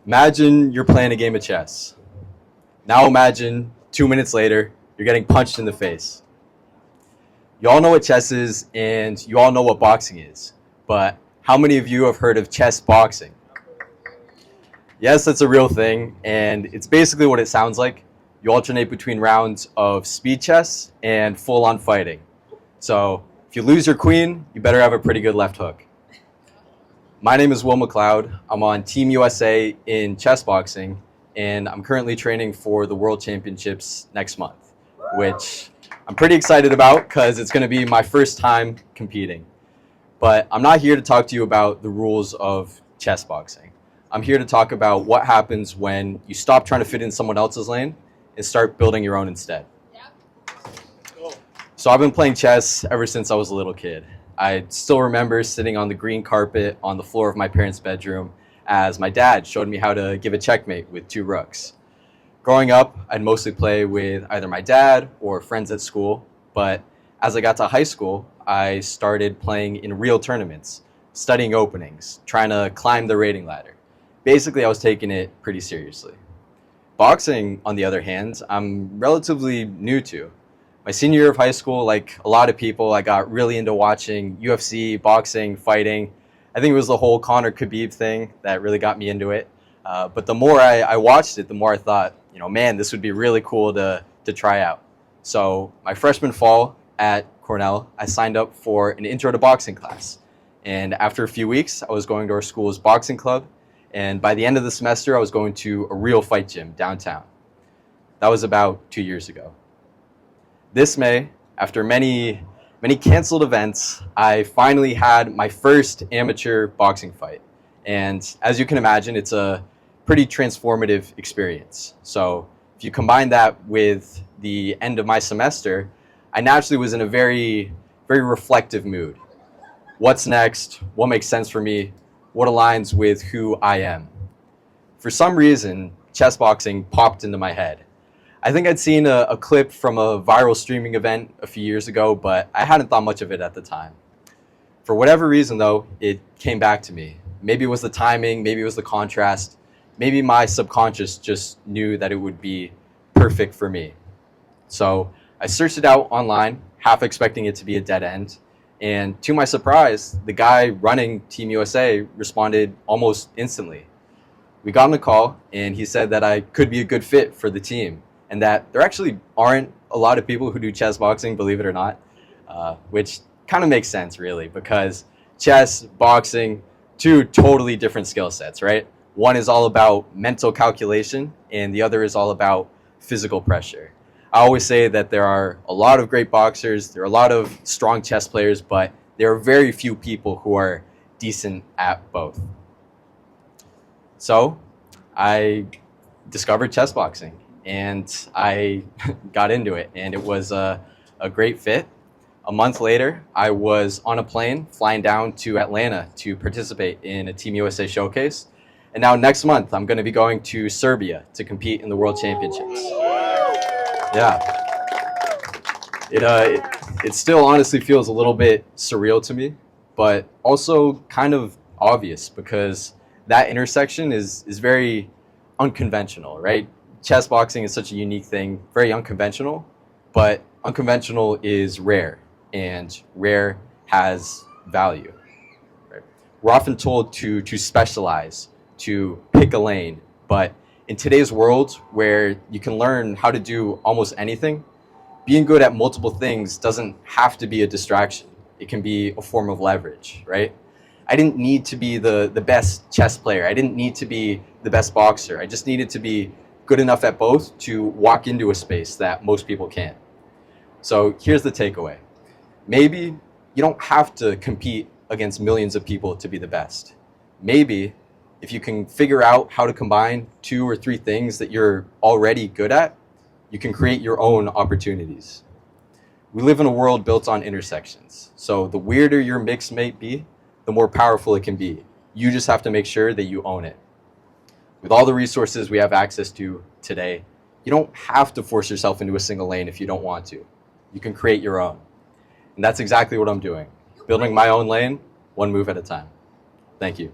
Imagine you're playing a game of chess. Now imagine 2 minutes later, you're getting punched in the face. You all know what chess is and you all know what boxing is, but how many of you have heard of chess boxing? Yes, that's a real thing, and it's basically what it sounds like. You alternate between rounds of speed chess and full-on fighting. So if you lose your queen, you better have a pretty good left hook. My name is MacLeod. I'm on Team USA in chess boxing, and I'm currently training for the World Championships next month, which I'm pretty excited about because it's going to be my first time competing. But I'm not here to talk to you about the rules of chess boxing. I'm here to talk about what happens when you stop trying to fit in someone else's lane and start building your own instead. So I've been playing chess ever since I was a little kid. I still remember sitting on the green carpet on the floor of my parents' bedroom as my dad showed me how to give a checkmate with 2 rooks. Growing up, I'd mostly play with either my dad or friends at school, but as I got to high school, I started playing in real tournaments, studying openings, trying to climb the rating ladder. Basically, I was taking it pretty seriously. Boxing, on the other hand, I'm relatively new to. My senior year of high school, like a lot of people, I got really into watching UFC, boxing, fighting. I think it was the whole Conor Khabib thing that really got me into it. But the more I watched it, the more I thought, man, this would be really cool to try out. So my freshman fall at Cornell, I signed up for an intro to boxing class. And after a few weeks, I was going to our school's boxing club. And by the end of the semester, I was going to a real fight gym downtown. That was about 2 years ago. This May, after many canceled events, I finally had my first amateur boxing fight. And as you can imagine, it's a pretty transformative experience. So if you combine that with the end of my semester, I naturally was in a very reflective mood. What's next? What makes sense for me? What aligns with who I am? For some reason, chess boxing popped into my head. I think I'd seen a clip from a viral streaming event a few years ago, but I hadn't thought much of it at the time. For whatever reason, though, it came back to me. Maybe it was the timing, maybe it was the contrast, maybe my subconscious just knew that it would be perfect for me. So I searched it out online, half expecting it to be a dead end. And to my surprise, the guy running Team USA responded almost instantly. We got on a call, and he said that I could be a good fit for the team, and that there actually aren't a lot of people who do chess boxing, believe it or not, which kind of makes sense, really, because chess, boxing, 2 totally different skill sets, right? One is all about mental calculation, and the other is all about physical pressure. I always say that there are a lot of great boxers, there are a lot of strong chess players, but there are very few people who are decent at both. So I discovered chess boxing, and I got into it, and it was a great fit. A month later, I was on a plane flying down to Atlanta to participate in a Team USA showcase. And now next month, I'm going to be going to Serbia to compete in the World Championships. Yeah. It still honestly feels a little bit surreal to me, but also kind of obvious because that intersection is very unconventional, right? Chess boxing is such a unique thing, very unconventional, but unconventional is rare, and rare has value. Right? We're often told to specialize, to pick a lane, but in today's world where you can learn how to do almost anything, being good at multiple things doesn't have to be a distraction. It can be a form of leverage, right? I didn't need to be the best chess player. I didn't need to be the best boxer. I just needed to be good enough at both to walk into a space that most people can't. So here's the takeaway. Maybe you don't have to compete against millions of people to be the best. Maybe if you can figure out how to combine 2 or 3 things that you're already good at, you can create your own opportunities. We live in a world built on intersections. So the weirder your mix may be, the more powerful it can be. You just have to make sure that you own it. With all the resources we have access to today, you don't have to force yourself into a single lane if you don't want to. You can create your own. And that's exactly what I'm doing. Building my own lane, one move at a time. Thank you.